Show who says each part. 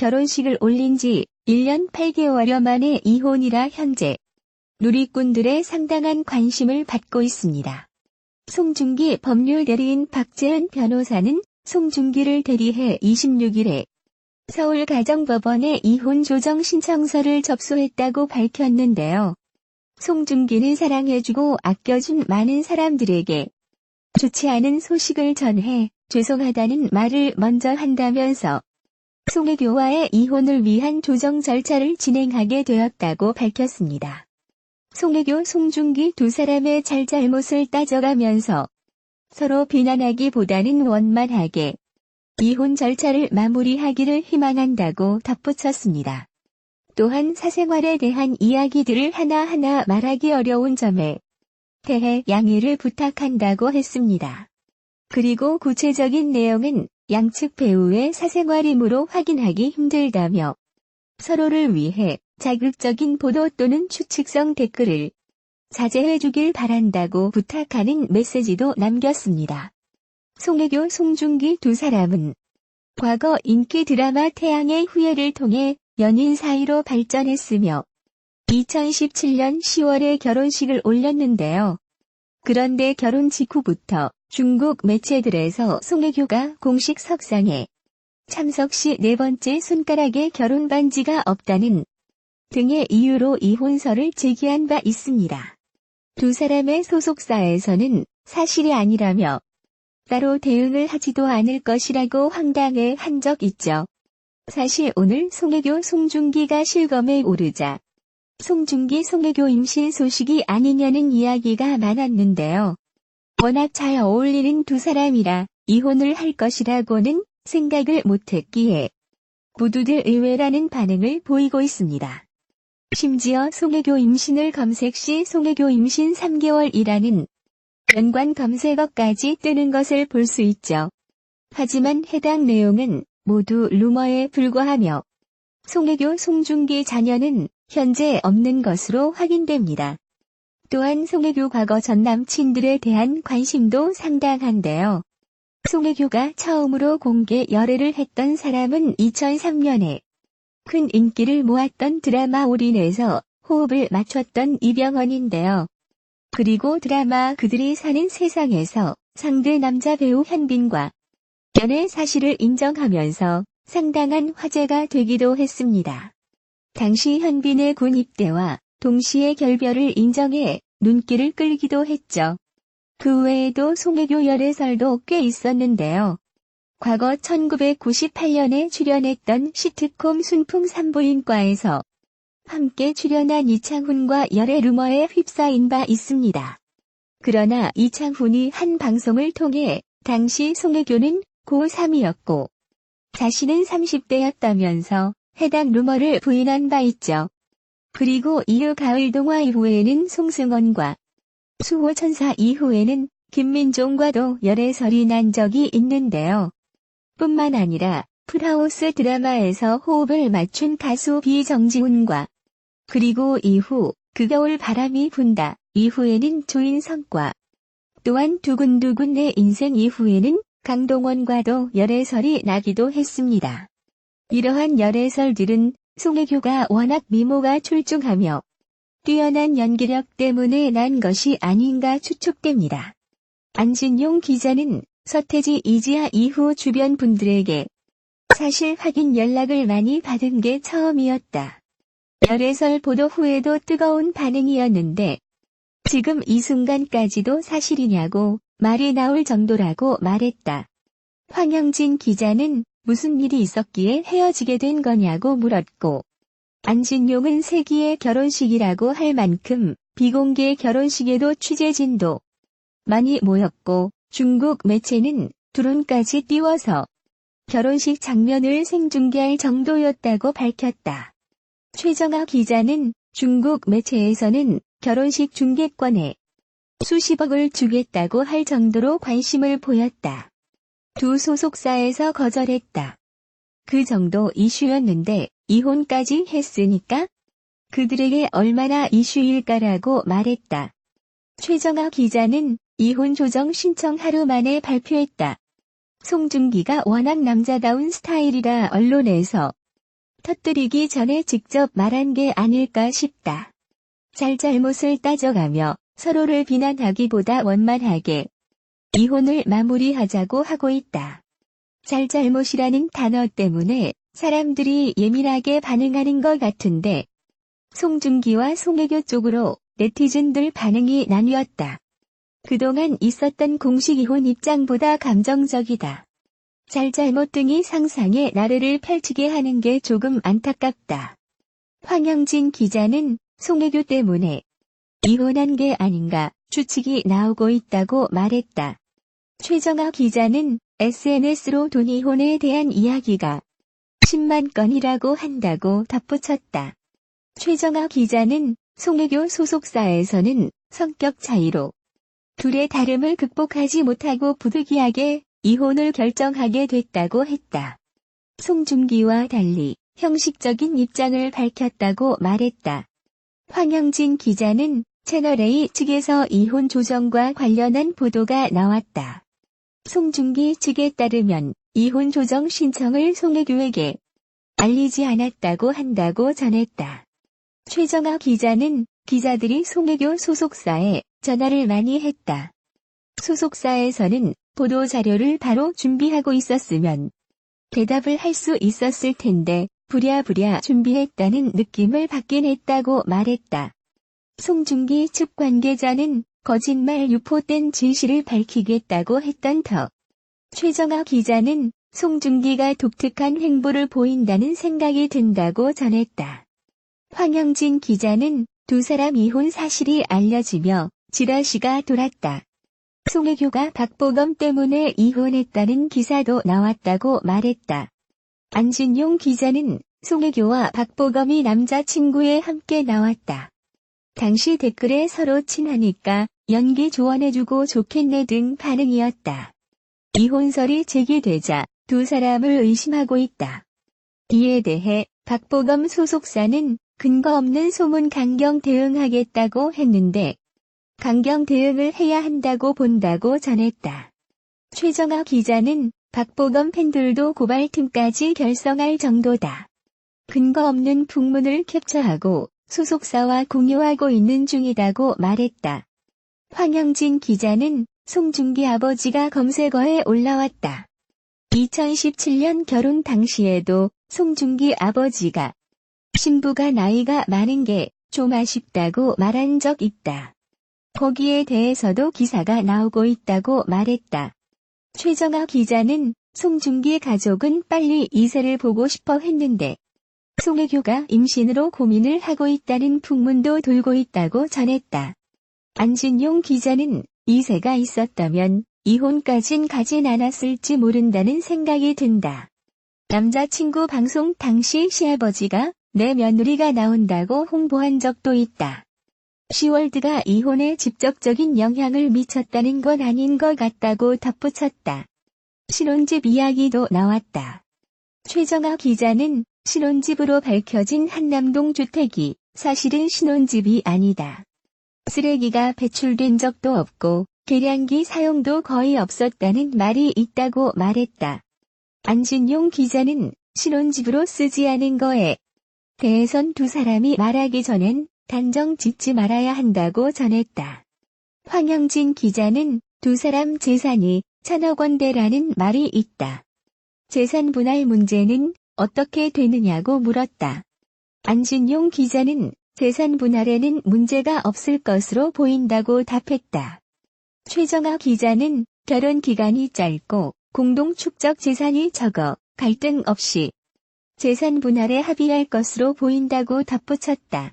Speaker 1: 결혼식을 올린 지 1년 8개월여 만에 이혼이라 현재 누리꾼들의 상당한 관심을 받고 있습니다. 송중기 법률 대리인 박재은 변호사는 송중기를 대리해 26일에 서울가정법원에 이혼 조정 신청서를 접수했다고 밝혔는데요. 송중기는 사랑해주고 아껴준 많은 사람들에게 좋지 않은 소식을 전해 죄송하다는 말을 먼저 한다면서 송혜교와의 이혼을 위한 조정 절차를 진행하게 되었다고 밝혔습니다. 송혜교, 송중기 두 사람의 잘잘못을 따져가면서 서로 비난하기보다는 원만하게 이혼 절차를 마무리하기를 희망한다고 덧붙였습니다. 또한 사생활에 대한 이야기들을 하나하나 말하기 어려운 점에 대해 양해를 부탁한다고 했습니다. 그리고 구체적인 내용은 양측 배우의 사생활이므로 확인하기 힘들다며 서로를 위해 자극적인 보도 또는 추측성 댓글을 자제해주길 바란다고 부탁하는 메시지도 남겼습니다. 송혜교, 송중기 두 사람은 과거 인기 드라마 태양의 후예를 통해 연인 사이로 발전했으며 2017년 10월에 결혼식을 올렸는데요. 그런데 결혼 직후부터 중국 매체들에서 송혜교가 공식 석상에 참석 시 네 번째 손가락에 결혼 반지가 없다는 등의 이유로 이혼설을 제기한 바 있습니다. 두 사람의 소속사에서는 사실이 아니라며 따로 대응을 하지도 않을 것이라고 황당해 한 적 있죠. 사실 오늘 송혜교, 송중기가 실검에 오르자 송중기, 송혜교 임신 소식이 아니냐는 이야기가 많았는데요. 워낙 잘 어울리는 두 사람이라 이혼을 할 것이라고는 생각을 못했기에 모두들 의외라는 반응을 보이고 있습니다. 심지어 송혜교 임신을 검색 시 송혜교 임신 3개월이라는 연관 검색어까지 뜨는 것을 볼 수 있죠. 하지만 해당 내용은 모두 루머에 불과하며 송혜교, 송중기 자녀는 현재 없는 것으로 확인됩니다. 또한 송혜교 과거 전 남친들에 대한 관심도 상당한데요. 송혜교가 처음으로 공개 열애를 했던 사람은 2003년에 큰 인기를 모았던 드라마 올인에서 호흡을 맞췄던 이병헌인데요. 그리고 드라마 그들이 사는 세상에서 상대 남자 배우 현빈과 연애 사실을 인정하면서 상당한 화제가 되기도 했습니다. 당시 현빈의 군 입대와 동시에 결별을 인정해 눈길을 끌기도 했죠. 그 외에도 송혜교 열애설도 꽤 있었는데요. 과거 1998년에 출연했던 시트콤 순풍 산부인과에서 함께 출연한 이창훈과 열애 루머에 휩싸인 바 있습니다. 그러나 이창훈이 한 방송을 통해 당시 송혜교는 고3이었고 자신은 30대였다면서 해당 루머를 부인한 바 있죠. 그리고 이후 가을 동화 이후에는 송승헌과 수호천사 이후에는 김민종과도 열애설이 난 적이 있는데요. 뿐만 아니라 풀하우스 드라마에서 호흡을 맞춘 가수 비정지훈과 그리고 이후 그 겨울 바람이 분다 이후에는 조인성과 또한 두근두근 내 인생 이후에는 강동원과도 열애설이 나기도 했습니다. 이러한 열애설들은 송혜교가 워낙 미모가 출중하며 뛰어난 연기력 때문에 난 것이 아닌가 추측됩니다. 안진용 기자는 서태지 이지아 이후 주변 분들에게 사실 확인 연락을 많이 받은 게 처음이었다. 열애설 보도 후에도 뜨거운 반응이었는데 지금 이 순간까지도 사실이냐고 말이 나올 정도라고 말했다. 황영진 기자는 무슨 일이 있었기에 헤어지게 된 거냐고 물었고 안진용은 세기의 결혼식이라고 할 만큼 비공개 결혼식에도 취재진도 많이 모였고 중국 매체는 드론까지 띄워서 결혼식 장면을 생중계할 정도였다고 밝혔다. 최정아 기자는 중국 매체에서는 결혼식 중계권에 수십억을 주겠다고 할 정도로 관심을 보였다. 두 소속사에서 거절했다. 그 정도 이슈였는데 이혼까지 했으니까 그들에게 얼마나 이슈일까라고 말했다. 최정아 기자는 이혼 조정 신청 하루 만에 발표했다. 송중기가 워낙 남자다운 스타일이라 언론에서 터뜨리기 전에 직접 말한 게 아닐까 싶다. 잘잘못을 따져가며 서로를 비난하기보다 원만하게 이혼을 마무리하자고 하고 있다. 잘잘못이라는 단어 때문에 사람들이 예민하게 반응하는 것 같은데 송중기와 송혜교 쪽으로 네티즌들 반응이 나뉘었다. 그동안 있었던 공식 이혼 입장보다 감정적이다. 잘잘못 등이 상상의 나래를 펼치게 하는 게 조금 안타깝다. 황영진 기자는 송혜교 때문에 이혼한 게 아닌가 추측이 나오고 있다고 말했다. 최정아 기자는 SNS로 돈 이혼에 대한 이야기가 10만 건이라고 한다고 덧붙였다. 최정아 기자는 송혜교 소속사에서는 성격 차이로 둘의 다름을 극복하지 못하고 부득이하게 이혼을 결정하게 됐다고 했다. 송중기와 달리 형식적인 입장을 밝혔다고 말했다. 황영진 기자는 채널A 측에서 이혼 조정과 관련한 보도가 나왔다. 송중기 측에 따르면 이혼 조정 신청을 송혜교에게 알리지 않았다고 한다고 전했다. 최정아 기자는 기자들이 송혜교 소속사에 전화를 많이 했다. 소속사에서는 보도 자료를 바로 준비하고 있었으면 대답을 할 수 있었을 텐데 부랴부랴 준비했다는 느낌을 받긴 했다고 말했다. 송중기 측 관계자는 거짓말 유포된 진실을 밝히겠다고 했던 터. 최정아 기자는 송중기가 독특한 행보를 보인다는 생각이 든다고 전했다. 황영진 기자는 두 사람 이혼 사실이 알려지며 지라시가 돌았다. 송혜교가 박보검 때문에 이혼했다는 기사도 나왔다고 말했다. 안진용 기자는 송혜교와 박보검이 남자친구에 함께 나왔다. 당시 댓글에 서로 친하니까 연기 조언해주고 좋겠네 등 반응이었다. 이혼설이 제기되자 두 사람을 의심하고 있다. 이에 대해 박보검 소속사는 근거 없는 소문 강경 대응하겠다고 했는데 강경 대응을 해야 한다고 본다고 전했다. 최정아 기자는 박보검 팬들도 고발팀까지 결성할 정도다. 근거 없는 풍문을 캡처하고 소속사와 공유하고 있는 중이다고 말했다. 황영진 기자는 송중기 아버지가 검색어에 올라왔다. 2017년 결혼 당시에도 송중기 아버지가 신부가 나이가 많은 게 좀 아쉽다고 말한 적 있다. 거기에 대해서도 기사가 나오고 있다고 말했다. 최정아 기자는 송중기 가족은 빨리 이세를 보고 싶어 했는데 송혜교가 임신으로 고민을 하고 있다는 풍문도 돌고 있다고 전했다. 안진용 기자는 이세가 있었다면 이혼까진 가진 않았을지 모른다는 생각이 든다. 남자친구 방송 당시 시아버지가 내 며느리가 나온다고 홍보한 적도 있다. 시월드가 이혼에 직접적인 영향을 미쳤다는 건 아닌 것 같다고 덧붙였다. 신혼집 이야기도 나왔다. 최정아 기자는 신혼집으로 밝혀진 한남동 주택이 사실은 신혼집이 아니다. 쓰레기가 배출된 적도 없고 계량기 사용도 거의 없었다는 말이 있다고 말했다. 안진용 기자는 신혼집으로 쓰지 않은 거에 대해선 두 사람이 말하기 전엔 단정 짓지 말아야 한다고 전했다. 황영진 기자는 두 사람 재산이 1,000억 원대라는 말이 있다. 재산 분할 문제는 어떻게 되느냐고 물었다. 안진용 기자는 재산 분할에는 문제가 없을 것으로 보인다고 답했다. 최정아 기자는 결혼 기간이 짧고 공동 축적 재산이 적어 갈등 없이 재산 분할에 합의할 것으로 보인다고 덧붙였다.